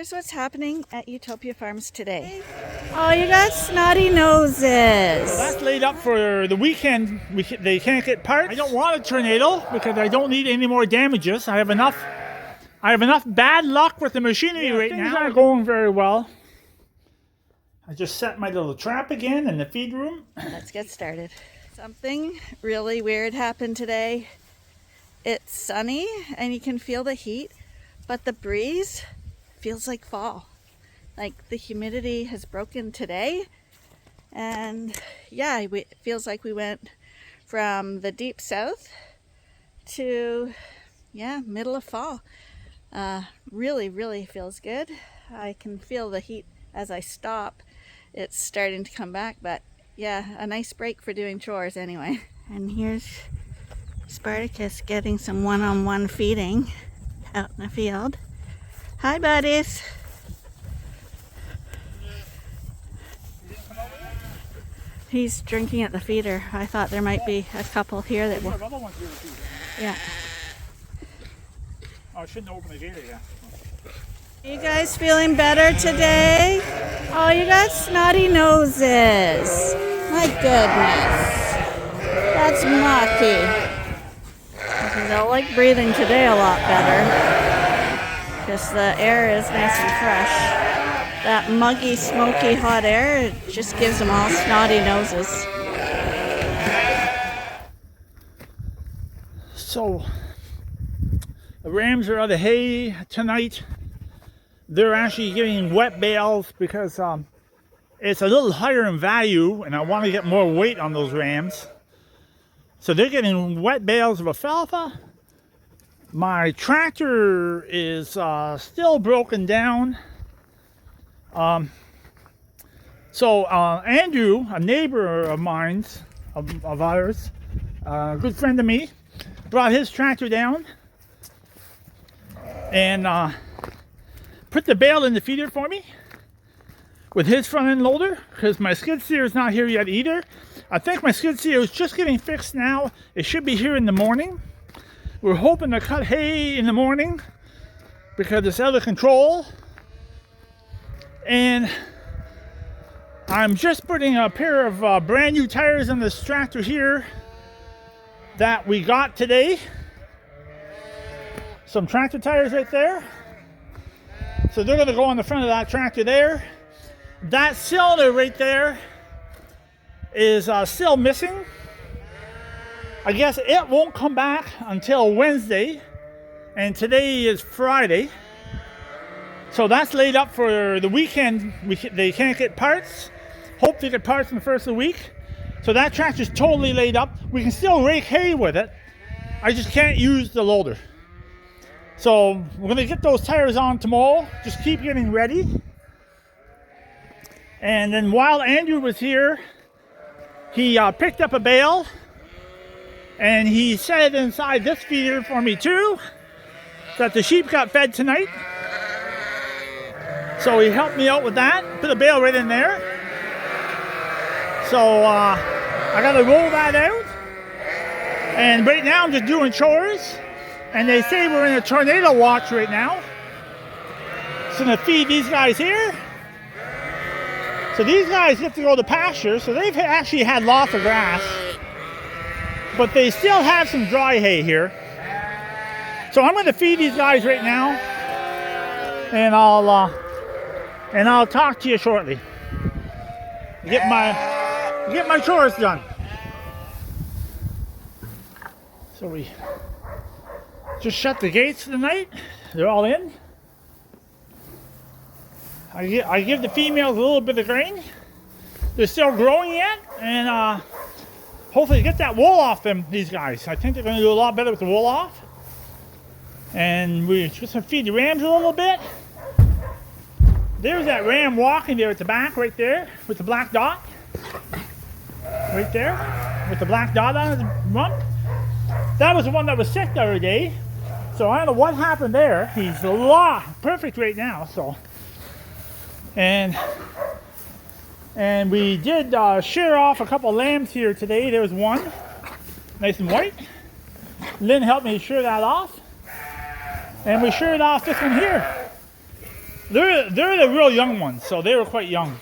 Here's what's happening at Utopia Farms today. Oh, you got snotty noses. That's laid up for the weekend. They can't get parts. I don't want a tornado because I don't need any more damages. I have enough bad luck with the machinery right now. Things aren't going very well. I just set my little trap again in the feed room. Let's get started. Something really weird happened today. It's sunny and you can feel the heat, but the breeze feels like fall. Like the humidity has broken today. And yeah, it feels like we went from the deep south to, middle of fall. Really feels good. I can feel the heat as I stop. It's starting to come back, but yeah, a nice break for doing chores anyway. And here's Spartacus getting some one-on-one feeding out in the field. Hi, buddies. He's drinking at the feeder. I thought there might be a couple here that will. Yeah. Oh, I shouldn't open the gate again. You guys feeling better today? Oh, you got snotty noses. My goodness. That's mucky. They'll like breathing today a lot better because the air is nice and fresh. That muggy, smoky, hot air, it just gives them all snotty noses. So, the rams are out of hay tonight. They're actually getting wet bales because it's a little higher in value and I want to get more weight on those rams. So they're getting wet bales of alfalfa. My tractor is still broken down. So Andrew, a neighbor of mine, of ours, a good friend of me, brought his tractor down and put the bale in the feeder for me with his front end loader because my skid steer is not here yet either. I think my skid steer is just getting fixed now. It should be here in the morning. We're hoping to cut hay in the morning because it's out of control. And I'm just putting a pair of brand new tires on this tractor here that we got today. Some tractor tires right there. So they're going to go on the front of that tractor there. That cylinder right there is still missing. I guess it won't come back until Wednesday, and today is Friday. So that's laid up for the weekend. They can't get parts. Hope they get parts in the first of the week. So that tractor's totally laid up. We can still rake hay with it. I just can't use the loader. So we're going to get those tires on tomorrow. Just keep getting ready. And then while Andrew was here, he picked up a bale and he set it inside this feeder for me too, so that the sheep got fed tonight. So he helped me out with that, put a bale right in there. So I got to roll that out. And right now I'm just doing chores. And they say we're in a tornado watch right now. So I'm going to feed these guys here. So these guys get to go to pasture. So they've actually had lots of grass. But they still have some dry hay here. So I'm going to feed these guys right now. And I'll talk to you shortly. Get my chores done. So we just shut the gates for the night. They're all in. I give the females a little bit of grain. They're still growing yet, and hopefully get that wool off these guys. I think they're going to do a lot better with the wool off. And we're just going to feed the rams a little bit. There's that ram walking there at the back right there with the black dot. Right there with the black dot on his rump. That was the one that was sick the other day. So I don't know what happened there. He's perfect right now. So, and we did shear off a couple lambs here today. There was one, nice and white. Lynn helped me shear that off, and we sheared off this one here. They're the real young ones, so they were quite young.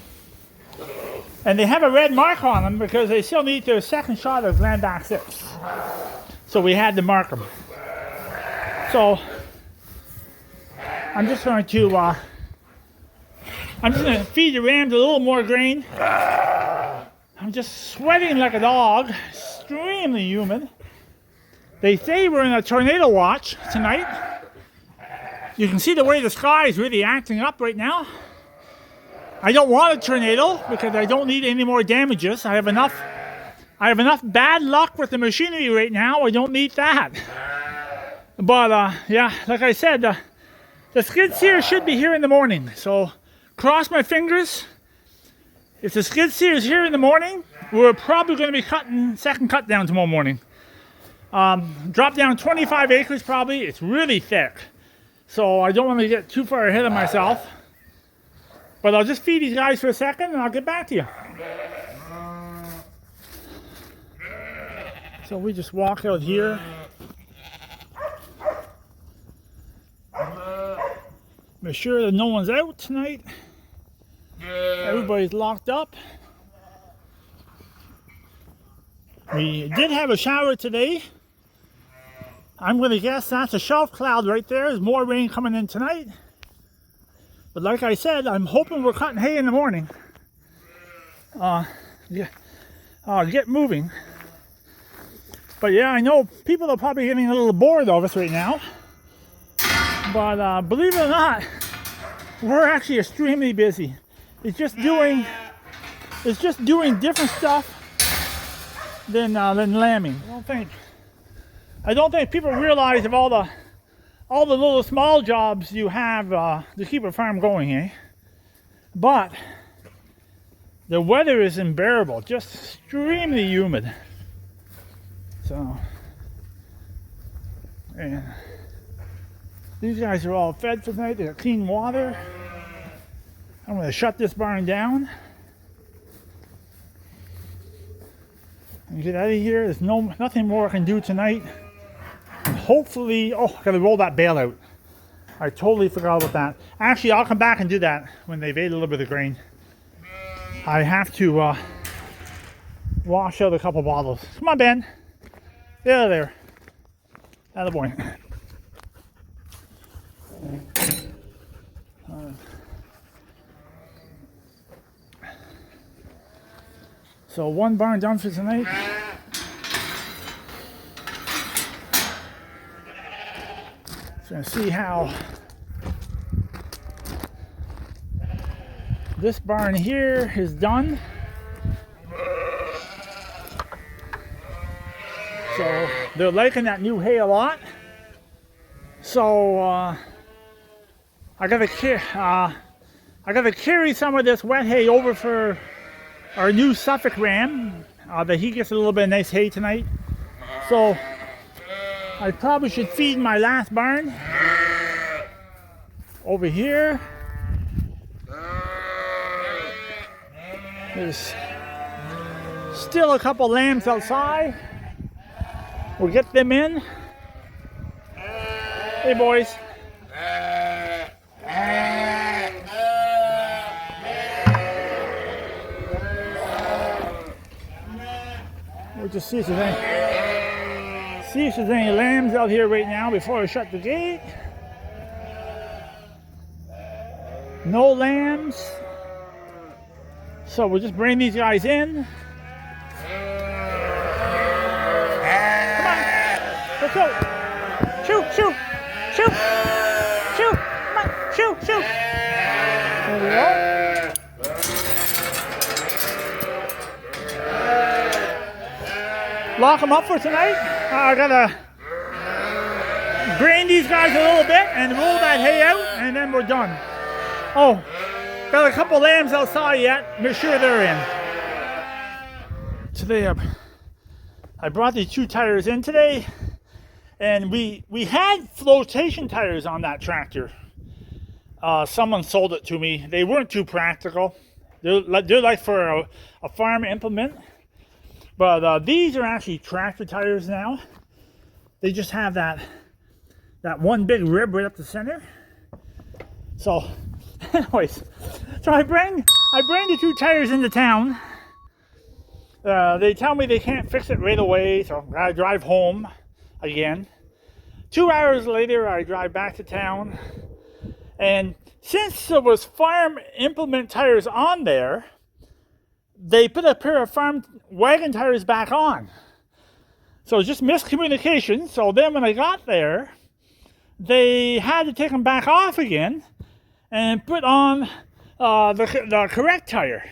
And they have a red mark on them because they still need their second shot of Landback 6. So we had to mark them. So I'm just going to feed the rams a little more grain. I'm just sweating like a dog, extremely humid. They say we're in a tornado watch tonight. You can see the way the sky is really acting up right now. I don't want a tornado because I don't need any more damages. I have enough bad luck with the machinery right now. I don't need that. But yeah, like I said, the skid steer should be here in the morning. So cross my fingers. If the skid steer is here in the morning, we're probably going to be cutting second cut down tomorrow morning. Drop down 25 acres probably. It's really thick. So I don't want to get too far ahead of myself. But I'll just feed these guys for a second and I'll get back to you. So we just walk out here. Make sure that no one's out tonight. Everybody's locked up. We did have a shower today. I'm going to guess that's a shelf cloud right there. There's more rain coming in tonight. But like I said, I'm hoping we're cutting hay in the morning. Get moving. But yeah, I know people are probably getting a little bored of us right now. But believe it or not, we're actually extremely busy. It's just doing different stuff than lambing. I don't think people realize of all the little small jobs you have to keep a farm going, eh? But the weather is unbearable, just extremely humid. So, and these guys are all fed for the night. They got clean water. I'm going to shut this barn down and get out of here. There's nothing more I can do tonight. Hopefully, I gotta roll that bale out. I totally forgot about that. Actually, I'll come back and do that when they've ate a little bit of grain. I have to wash out a couple bottles. Come on, Ben. There. Attaboy. So one barn done for tonight. So I'm gonna see how this barn here is done. So they're liking that new hay a lot. So I gotta carry some of this wet hay over for our new Suffolk ram. That he gets a little bit of nice hay tonight. So I probably should feed my last barn over here. There's still a couple lambs outside. We'll get them in. Hey boys. We'll just see if there's any lambs out here right now before I shut the gate. No lambs. So we'll just bring these guys in. Come on, let's go. Shoot. Come on, shoot. There we go. Lock them up for tonight. I gotta grain these guys a little bit and roll that hay out, and then we're done. Oh, got a couple lambs outside yet. Make sure they're in. Today I brought these 2 tires in today, and we had flotation tires on that tractor. Someone sold it to me. They weren't too practical. They're like for a farm implement. But these are actually tractor tires now. They just have that one big rib right up the center. So Anyways, so I bring the 2 tires into town. They tell me they can't fix it right away, so I gotta drive home again. 2 hours later, I drive back to town, and since there was farm implement tires on there, they put a pair of farm wagon tires back on. So it's just miscommunication. So then when I got there, they had to take them back off again and put on the correct tire.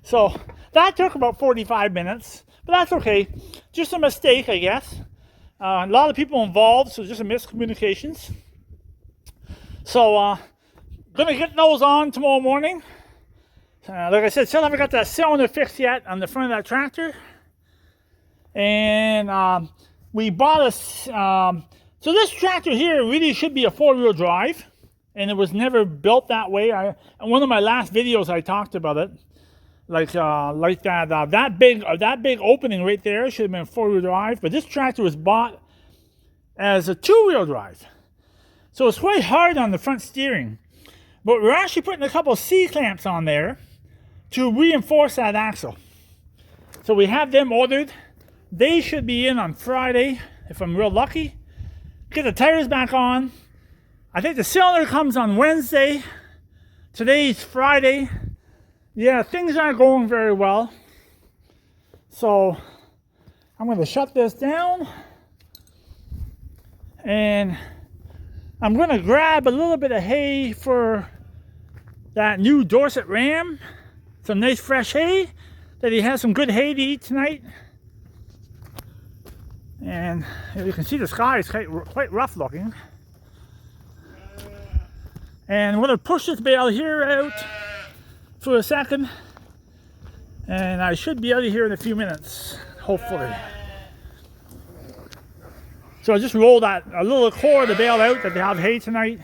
So that took about 45 minutes, but that's okay. Just a mistake, I guess. A lot of people involved, so just a miscommunications. So gonna get those on tomorrow morning. Like I said, still haven't got that cylinder fixed yet on the front of that tractor. And we bought a so this tractor here really should be a 4-wheel drive, and it was never built that way. In one of my last videos I talked about it, like that big opening right there should have been a 4-wheel drive, but this tractor was bought as a 2-wheel drive, so it's quite hard on the front steering. But we're actually putting a couple of C-clamps on there to reinforce that axle. So we have them ordered. They should be in on Friday if I'm real lucky. Get the tires back on. I think the cylinder comes on Wednesday. Today's Friday. Yeah, things aren't going very well. So I'm going to shut this down. And I'm going to grab a little bit of hay for that new Dorset ram. Some nice fresh hay. That he has some good hay to eat tonight. And you can see the sky is quite rough looking. And I'm going to push this bale here out for a second. And I should be out of here in a few minutes, hopefully. So I just roll that a little core of the bale out that they have hay tonight.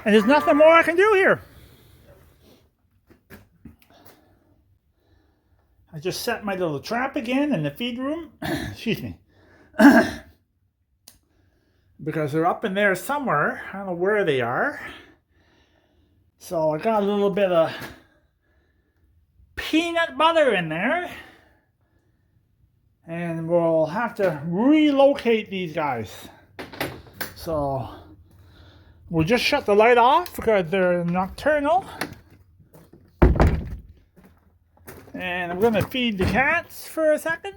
And there's nothing more I can do here. I just set my little trap again in the feed room. Excuse me. Because they're up in there somewhere. I don't know where they are. So I got a little bit of peanut butter in there. And we'll have to relocate these guys. So we'll just shut the light off because they're nocturnal. And I'm going to feed the cats for a second.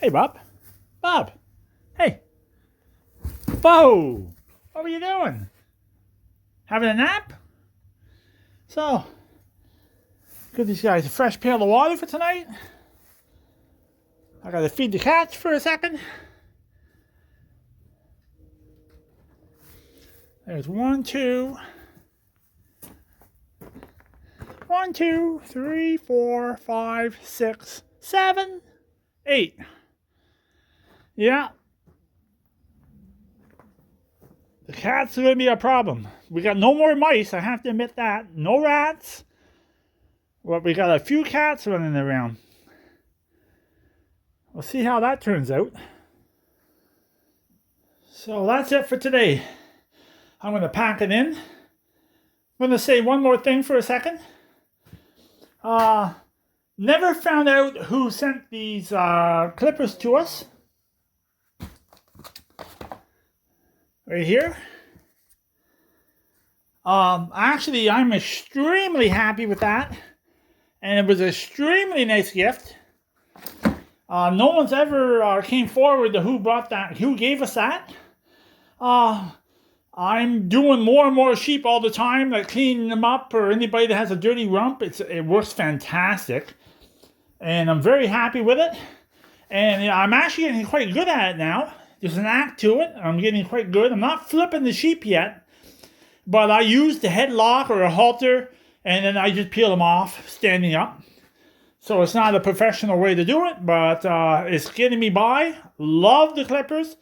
Hey, Bob. Bob. Hey. Bo. What were you doing? Having a nap? So, give these guys a fresh pail of water for tonight. I got to feed the cats for a second. There's 1, 2, 3, 4, 5, 6, 7, 8. Yeah. The cats are going to be a problem. We got no more mice, I have to admit that. No rats. But we got a few cats running around. We'll see how that turns out. So that's it for today. I'm going to pack it in. I'm going to say one more thing for a second. Never found out who sent these clippers to us. Right here. Actually, I'm extremely happy with that. And it was an extremely nice gift. No one's ever came forward to who brought that, who gave us that. I'm doing more and more sheep all the time, like cleaning them up, or anybody that has a dirty rump. It works fantastic. And I'm very happy with it. And I'm actually getting quite good at it now. There's an act to it. I'm getting quite good. I'm not flipping the sheep yet. But I use the headlock or a halter, and then I just peel them off standing up. So it's not a professional way to do it, but it's getting me by. Love the clippers.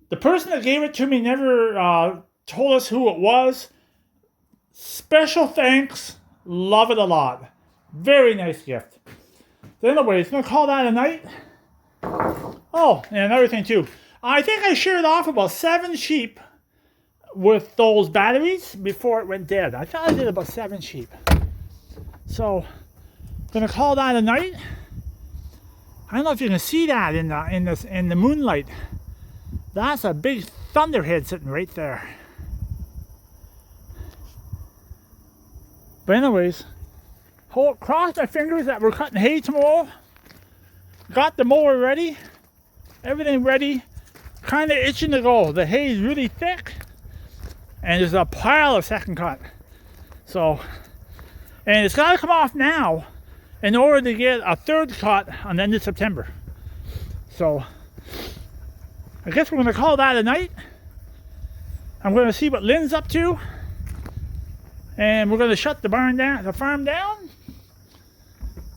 The person that gave it to me never told us who it was. Special thanks. Love it a lot. Very nice gift. So anyways, I'm going to call that a night. Oh, and another thing too. I think I sheared off about 7 sheep with those batteries before it went dead. I thought I did about 7 sheep. So, I'm gonna call that a night. I don't know if you can see that in the moonlight. That's a big thunderhead sitting right there. But anyways, cross my fingers that we're cutting hay tomorrow. Got the mower ready. Everything ready. Kind of itching to go. The hay is really thick. And there's a pile of second cut. So, and it's got to come off now in order to get a third cut on the end of September. So, I guess we're going to call that a night. I'm going to see what Lynn's up to. And we're going to shut the farm down.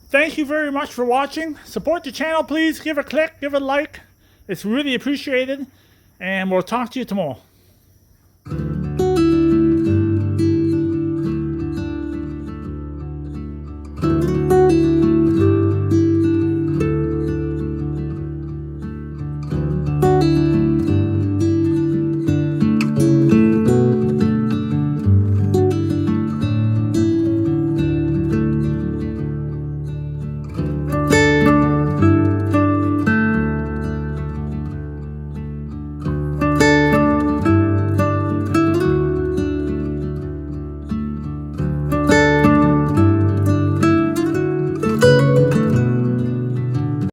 Thank you very much for watching. Support the channel, please. Give a click, give a like. It's really appreciated. And we'll talk to you tomorrow.